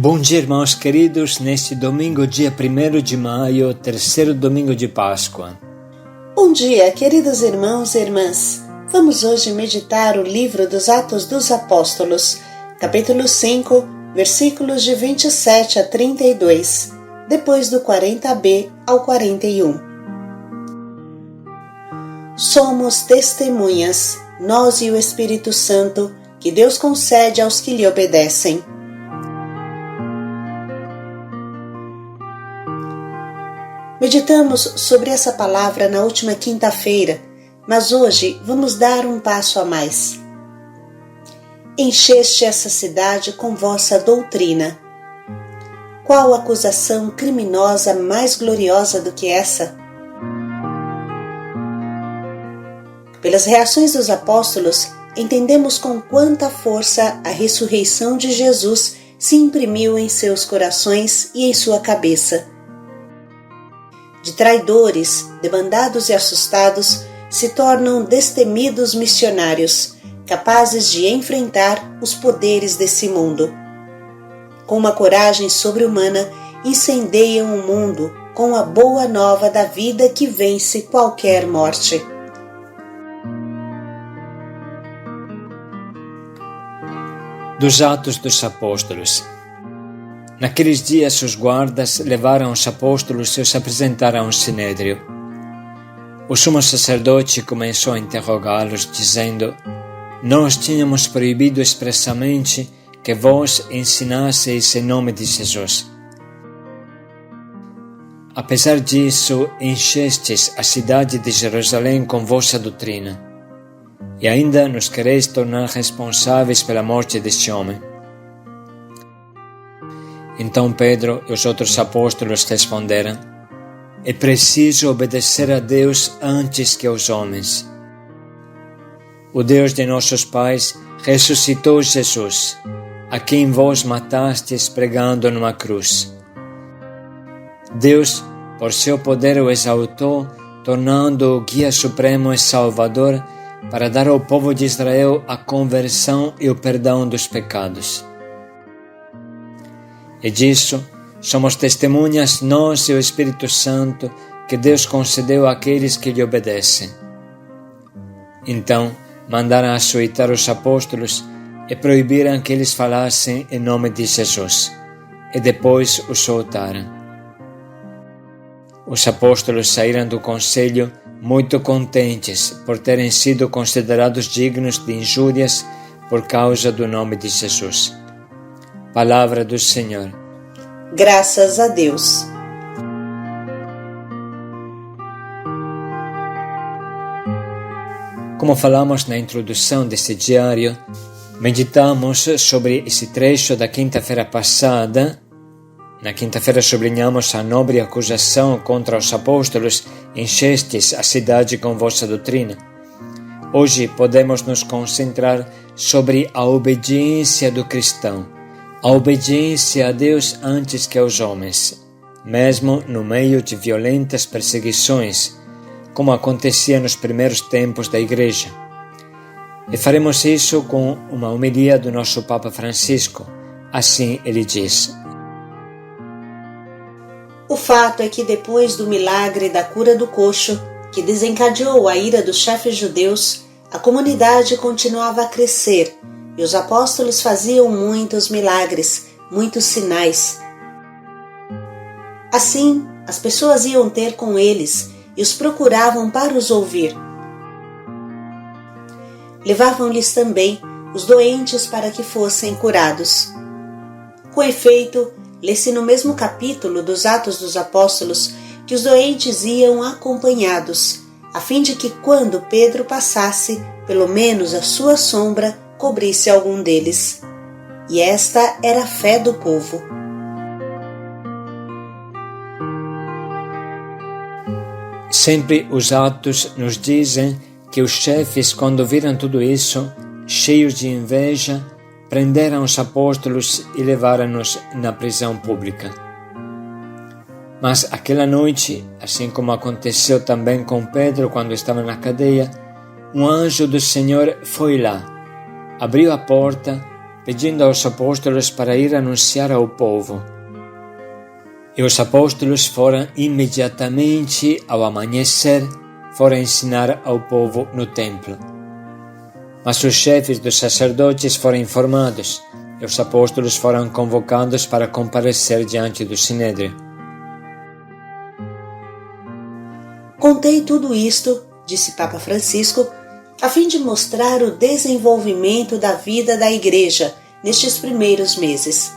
Bom dia, irmãos queridos, neste domingo, dia 1º de maio, terceiro domingo de Páscoa. Bom dia, queridos irmãos e irmãs. Vamos hoje meditar o livro dos Atos dos Apóstolos, capítulo 5, versículos de 27 a 32, depois do 40b ao 41. Somos testemunhas, nós e o Espírito Santo, que Deus concede aos que lhe obedecem. Meditamos sobre essa palavra na última quinta-feira, mas hoje vamos dar um passo a mais. Encheste essa cidade com vossa doutrina. Qual acusação criminosa mais gloriosa do que essa? Pelas reações dos apóstolos, entendemos com quanta força a ressurreição de Jesus se imprimiu em seus corações e em sua cabeça. De traidores, debandados e assustados, se tornam destemidos missionários, capazes de enfrentar os poderes desse mundo. Com uma coragem sobre-humana, incendeiam o mundo com a boa nova da vida que vence qualquer morte. Dos Atos dos Apóstolos. Naqueles dias os guardas levaram os apóstolos e os apresentaram ao sinédrio. O sumo sacerdote começou a interrogá-los, dizendo: Nós tínhamos proibido expressamente que vós ensinasseis em nome de Jesus. Apesar disso, enchestes a cidade de Jerusalém com vossa doutrina, e ainda nos quereis tornar responsáveis pela morte deste homem. Então Pedro e os outros apóstolos responderam: É preciso obedecer a Deus antes que aos homens. O Deus de nossos pais ressuscitou Jesus, a quem vós matastes pregando numa cruz. Deus, por seu poder, o exaltou, tornando-o guia supremo e salvador, para dar ao povo de Israel a conversão e o perdão dos pecados. E disso somos testemunhas nós e o Espírito Santo que Deus concedeu àqueles que lhe obedecem. Então mandaram açoitar os apóstolos e proibiram que eles falassem em nome de Jesus, e depois os soltaram. Os apóstolos saíram do conselho muito contentes por terem sido considerados dignos de injúrias por causa do nome de Jesus. Palavra do Senhor. Graças a Deus. Como falamos na introdução deste diário, meditamos sobre esse trecho da quinta-feira passada. Na quinta-feira sublinhamos a nobre acusação contra os apóstolos: enchestes a cidade com vossa doutrina. Hoje podemos nos concentrar sobre a obediência do cristão, a obediência a Deus antes que aos homens, mesmo no meio de violentas perseguições, como acontecia nos primeiros tempos da Igreja. E faremos isso com uma homilia do nosso Papa Francisco. Assim ele diz: O fato é que depois do milagre da cura do coxo, que desencadeou a ira dos chefes judeus, a comunidade continuava a crescer e os apóstolos faziam muitos milagres, muitos sinais. Assim, as pessoas iam ter com eles e os procuravam para os ouvir. Levavam-lhes também os doentes para que fossem curados. Com efeito, lê-se no mesmo capítulo dos Atos dos Apóstolos que os doentes iam acompanhados, a fim de que quando Pedro passasse, pelo menos a sua sombra cobrisse algum deles. E esta era a fé do povo. Sempre os Atos nos dizem que os chefes, quando viram tudo isso, cheios de inveja, prenderam os apóstolos e levaram-nos na prisão pública. Mas aquela noite, assim como aconteceu também com Pedro quando estava na cadeia, um anjo do Senhor foi lá, abriu a porta, pedindo aos apóstolos para ir anunciar ao povo. E os apóstolos foram imediatamente ao amanhecer, foram ensinar ao povo no templo. Mas os chefes dos sacerdotes foram informados, e os apóstolos foram convocados para comparecer diante do Sinédrio. Contei tudo isto, disse Papa Francisco, a fim de mostrar o desenvolvimento da vida da Igreja nestes primeiros meses.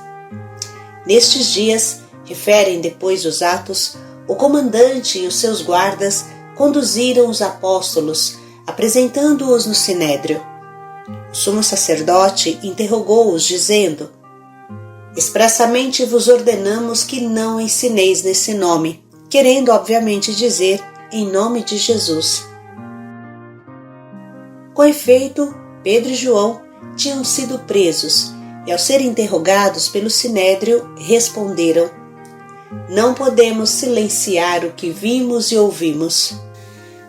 Nestes dias, referem depois os atos, o comandante e os seus guardas conduziram os apóstolos, apresentando-os no Sinédrio. O sumo sacerdote interrogou-os, dizendo: expressamente vos ordenamos que não ensineis nesse nome, querendo obviamente dizer em nome de Jesus. Com efeito, Pedro e João tinham sido presos e, ao serem interrogados pelo Sinédrio, responderam: não podemos silenciar o que vimos e ouvimos.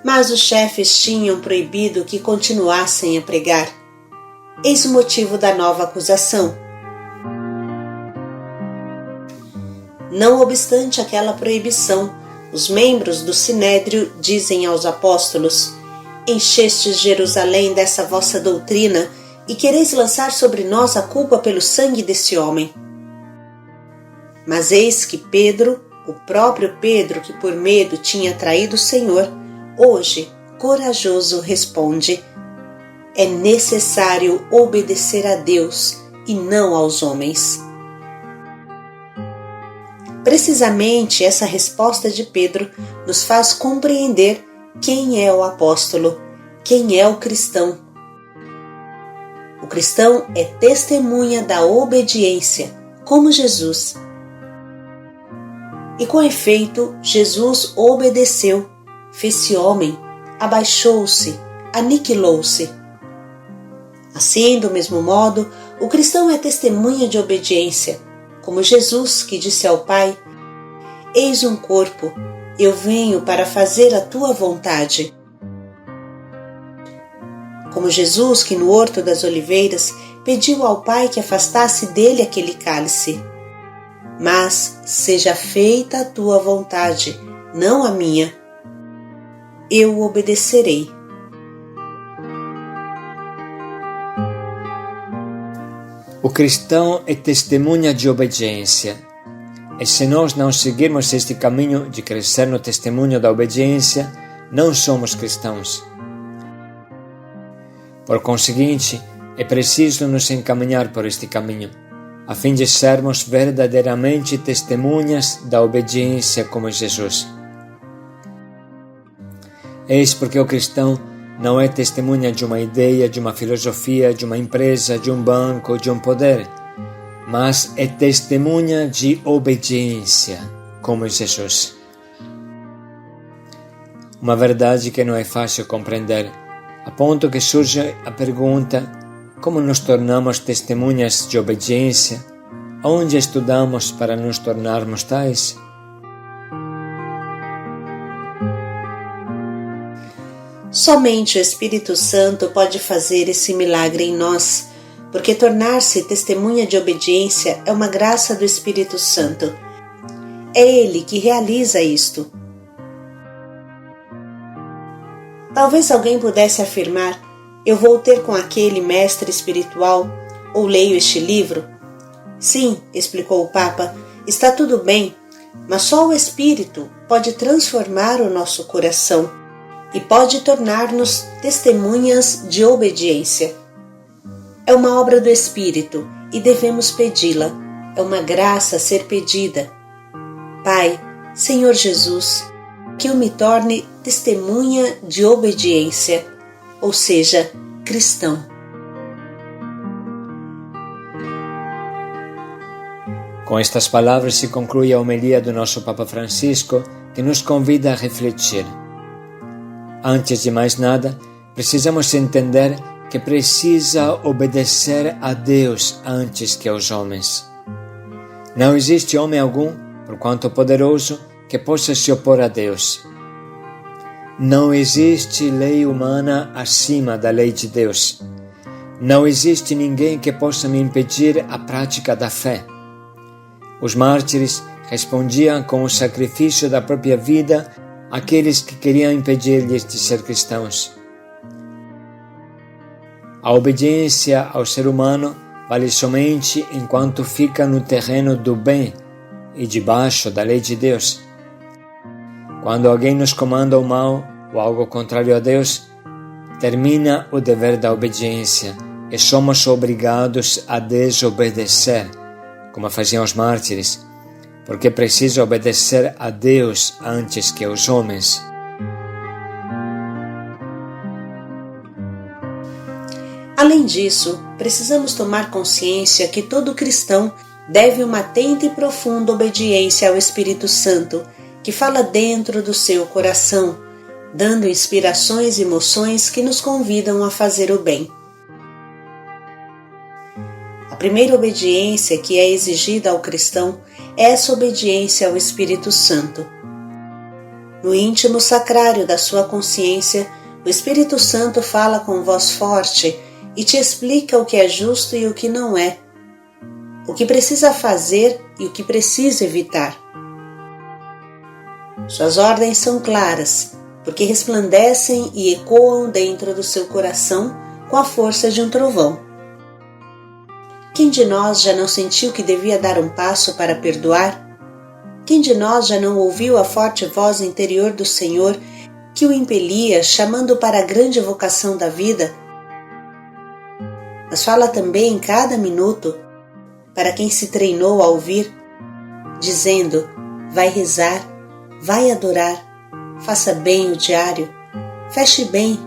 Mas os chefes tinham proibido que continuassem a pregar. Eis o motivo da nova acusação. Não obstante aquela proibição, os membros do Sinédrio dizem aos apóstolos: enchestes Jerusalém dessa vossa doutrina e quereis lançar sobre nós a culpa pelo sangue desse homem. Mas eis que Pedro, o próprio Pedro que por medo tinha traído o Senhor, hoje, corajoso, responde: é necessário obedecer a Deus e não aos homens. Precisamente essa resposta de Pedro nos faz compreender quem é o apóstolo, quem é o cristão. O cristão é testemunha da obediência, como Jesus. E com efeito, Jesus obedeceu, fez-se homem, abaixou-se, aniquilou-se. Assim, do mesmo modo, o cristão é testemunha de obediência, como Jesus que disse ao Pai: eis um corpo, eu venho para fazer a tua vontade. Como Jesus que no Horto das Oliveiras pediu ao Pai que afastasse dele aquele cálice. Mas seja feita a tua vontade, não a minha. Eu obedecerei. O cristão é testemunha de obediência. E se nós não seguirmos este caminho de crescer no testemunho da obediência, não somos cristãos. Por conseguinte, é preciso nos encaminhar por este caminho, a fim de sermos verdadeiramente testemunhas da obediência como Jesus. Eis porque o cristão não é testemunha de uma ideia, de uma filosofia, de uma empresa, de um banco, de um poder, mas é testemunha de obediência, como Jesus. Uma verdade que não é fácil compreender, a ponto que surge a pergunta: como nos tornamos testemunhas de obediência? Onde estudamos para nos tornarmos tais? Somente o Espírito Santo pode fazer esse milagre em nós, porque tornar-se testemunha de obediência é uma graça do Espírito Santo. É Ele que realiza isto. Talvez alguém pudesse afirmar: eu vou ter com aquele mestre espiritual, ou leio este livro. Sim, explicou o Papa, está tudo bem, mas só o Espírito pode transformar o nosso coração e pode tornar-nos testemunhas de obediência. É uma obra do Espírito e devemos pedi-la. É uma graça a ser pedida. Pai, Senhor Jesus, que eu me torne testemunha de obediência, ou seja, cristão. Com estas palavras se conclui a homilia do nosso Papa Francisco, que nos convida a refletir. Antes de mais nada, precisamos entender que precisa obedecer a Deus antes que aos homens. Não existe homem algum, por quanto poderoso, que possa se opor a Deus. Não existe lei humana acima da lei de Deus. não existe ninguém que possa me impedir a prática da fé. Os mártires respondiam com o sacrifício da própria vida àqueles que queriam impedir-lhes de ser cristãos. A obediência ao ser humano vale somente enquanto fica no terreno do bem e debaixo da lei de Deus. Quando alguém nos comanda o mal ou algo contrário a Deus, termina o dever da obediência e somos obrigados a desobedecer, como faziam os mártires, porque é preciso obedecer a Deus antes que aos homens. Além disso, precisamos tomar consciência que todo cristão deve uma atenta e profunda obediência ao Espírito Santo, que fala dentro do seu coração, dando inspirações e emoções que nos convidam a fazer o bem. A primeira obediência que é exigida ao cristão é essa obediência ao Espírito Santo. No íntimo sacrário da sua consciência, o Espírito Santo fala com voz forte e te explica o que é justo e o que não é, o que precisa fazer e o que precisa evitar. Suas ordens são claras, porque resplandecem e ecoam dentro do seu coração com a força de um trovão. Quem de nós já não sentiu que devia dar um passo para perdoar? Quem de nós já não ouviu a forte voz interior do Senhor que o impelia, chamando para a grande vocação da vida? Mas fala também em cada minuto para quem se treinou a ouvir, dizendo: vai rezar, vai adorar, faça bem o diário, feche bem.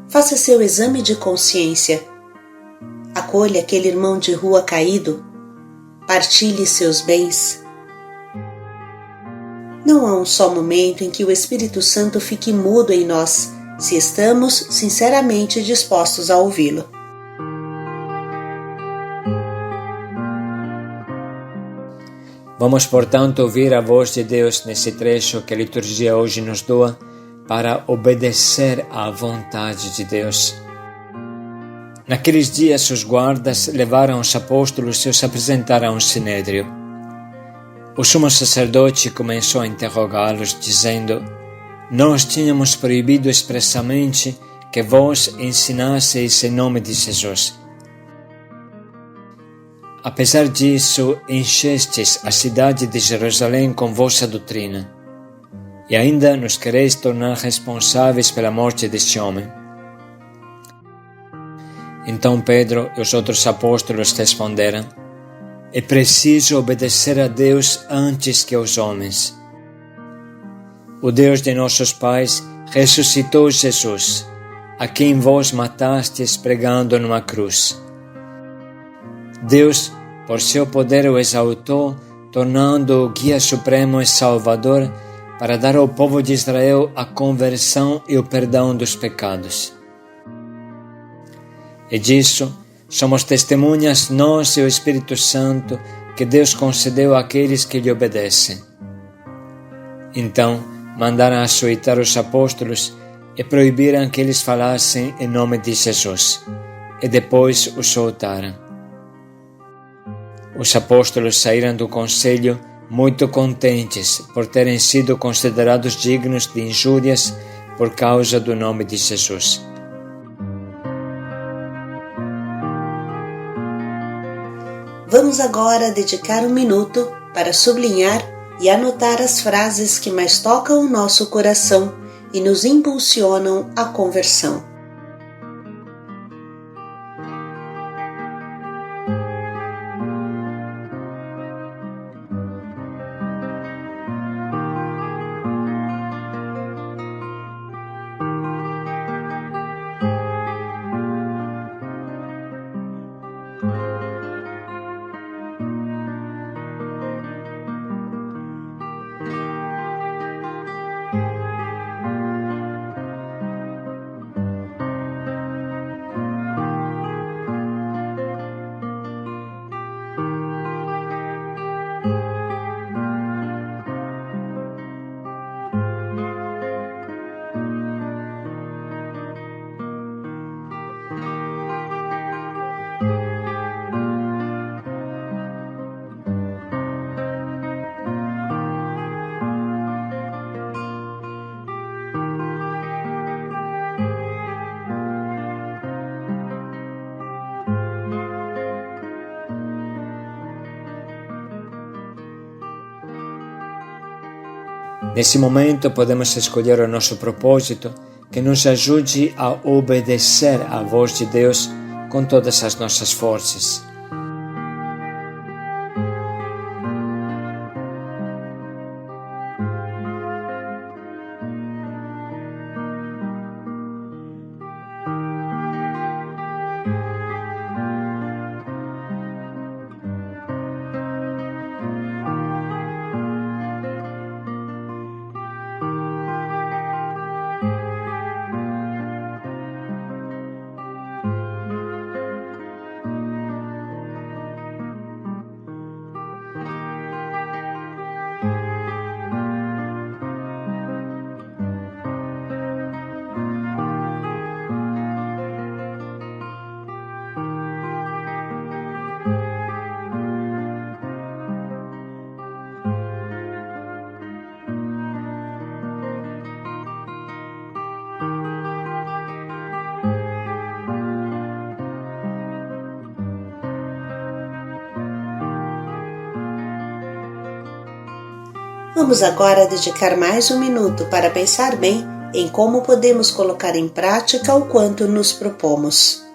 Faça seu exame de consciência. Acolha aquele irmão de rua caído, partilhe seus bens. Não há um só momento em que o Espírito Santo fique mudo em nós, se estamos sinceramente dispostos a ouvi-lo. Vamos, portanto, ouvir a voz de Deus nesse trecho que a liturgia hoje nos doa para obedecer à vontade de Deus. Naqueles dias, os guardas levaram os apóstolos e os apresentaram ao Sinédrio. O sumo sacerdote começou a interrogá-los, dizendo: nós tínhamos proibido expressamente que vós ensinasseis em nome de Jesus. Apesar disso, enchestes a cidade de Jerusalém com vossa doutrina, e ainda nos quereis tornar responsáveis pela morte deste homem. Então Pedro e os outros apóstolos responderam: é preciso obedecer a Deus antes que aos homens. O Deus de nossos pais ressuscitou Jesus, a quem vós matastes pregando numa cruz. Deus, por seu poder, o exaltou, tornando-o guia supremo e salvador para dar ao povo de Israel a conversão e o perdão dos pecados. E disso somos testemunhas nós e o Espírito Santo que Deus concedeu àqueles que lhe obedecem. Então mandaram açoitar os apóstolos e proibiram que eles falassem em nome de Jesus, e depois os soltaram. Os apóstolos saíram do conselho muito contentes por terem sido considerados dignos de injúrias por causa do nome de Jesus. Vamos agora dedicar um minuto para sublinhar e anotar as frases que mais tocam o nosso coração e nos impulsionam à conversão. Nesse momento podemos escolher o nosso propósito que nos ajude a obedecer à voz de Deus com todas as nossas forças. Vamos agora dedicar mais um minuto para pensar bem em como podemos colocar em prática o quanto nos propomos.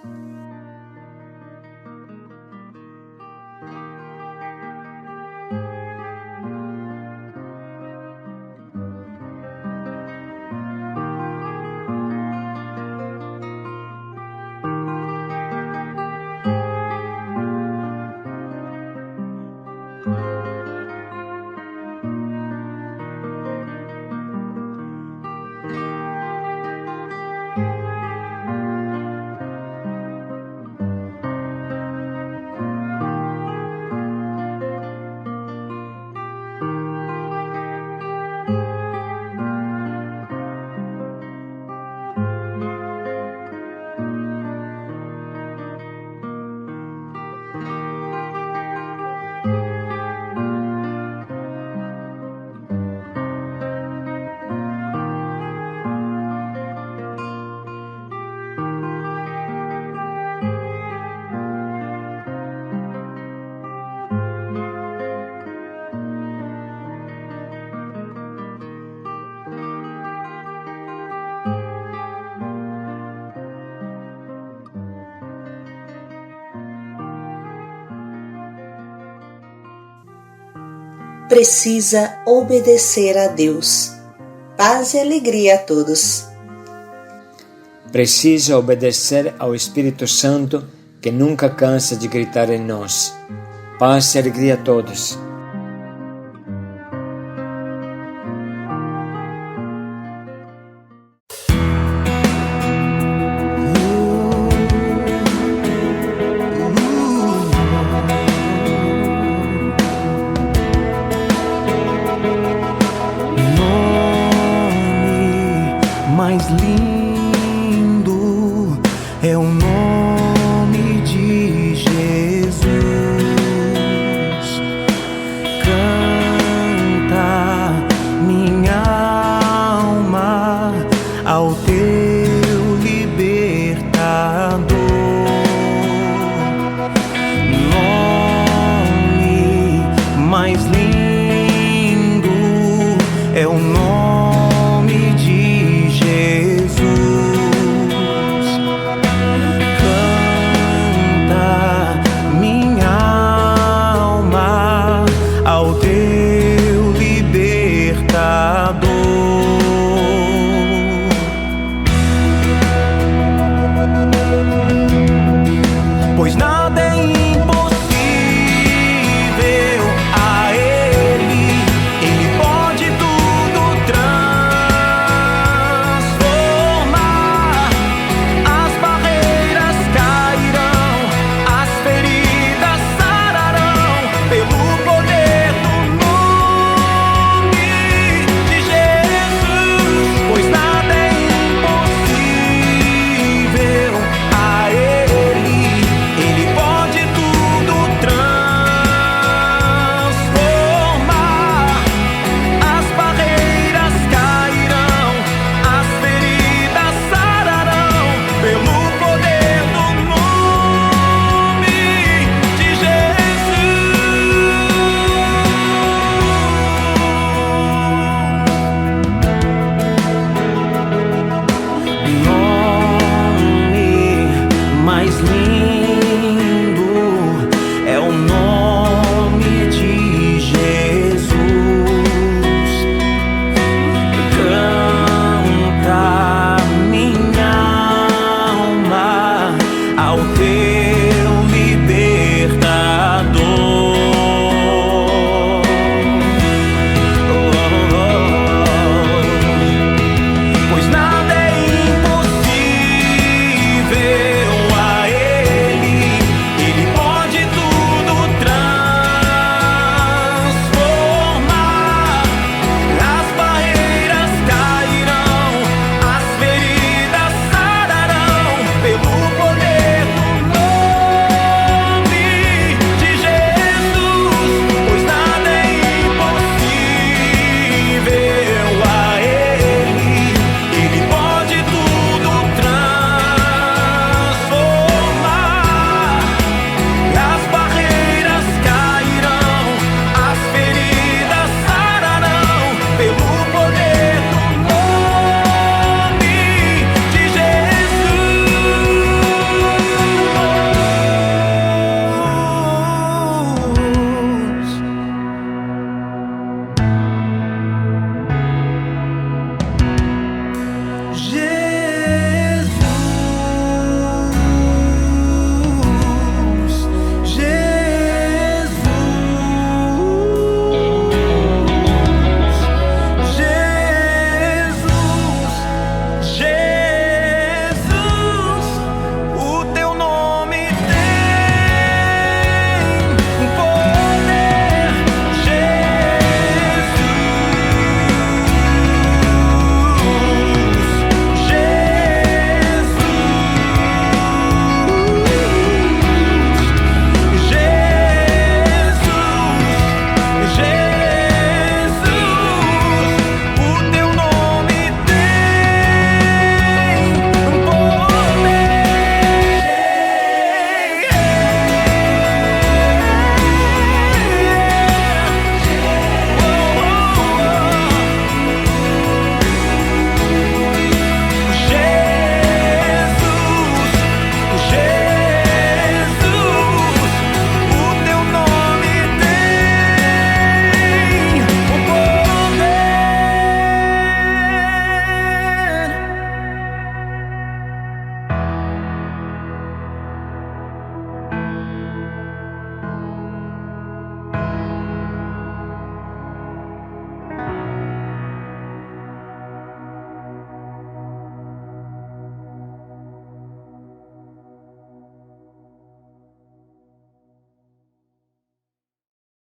Precisa obedecer a Deus. Paz e alegria a todos. Precisa obedecer ao Espírito Santo que nunca cansa de gritar em nós. Paz e alegria a todos. Mais lindo